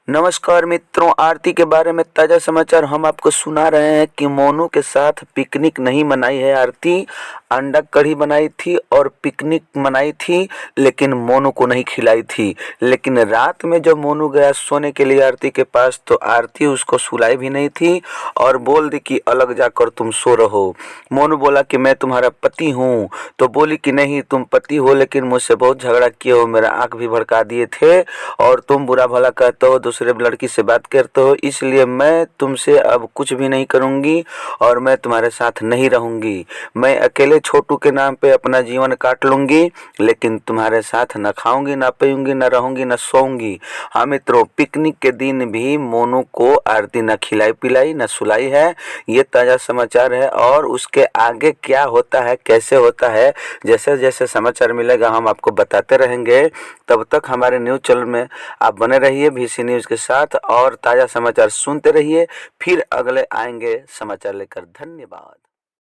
नमस्कार मित्रों, आरती के बारे में ताज़ा समाचार हम आपको सुना रहे हैं कि मोनू के साथ पिकनिक नहीं मनाई है आरती। अंडा कढ़ी बनाई थी और पिकनिक मनाई थी, लेकिन मोनू को नहीं खिलाई थी। लेकिन रात में जब मोनू गया सोने के लिए आरती के पास, तो आरती उसको सुलाई भी नहीं थी और बोल दी कि अलग जाकर तुम सो रहो। मोनू बोला कि मैं तुम्हारा पति हूँ, तो बोली कि नहीं तुम पति हो, लेकिन मुझसे बहुत झगड़ा किए हो, मेरा आँख भी भड़का दिए थे और तुम बुरा भला कहते हो, दूसरे लड़की से बात करते हो, इसलिए मैं तुमसे अब कुछ भी नहीं करूँगी और मैं तुम्हारे साथ नहीं रहूँगी। मैं अकेले छोटू के नाम पे अपना जीवन काट लूँगी, लेकिन तुम्हारे साथ न खाऊंगी, न पीऊँगी, न रहूँगी, न सोऊंगी। हाँ मित्रों, पिकनिक के दिन भी मोनू को आरती न खिलाई पिलाई न सुलाई है। ये ताज़ा समाचार है और उसके आगे क्या होता है, कैसे होता है, जैसे जैसे समाचार मिलेगा हम आपको बताते रहेंगे। तब तक हमारे न्यूज़ चैनल में आप बने रहिए VC न्यूज़ के साथ और ताज़ा समाचार सुनते रहिए। फिर अगले आएंगे समाचार लेकर। धन्यवाद।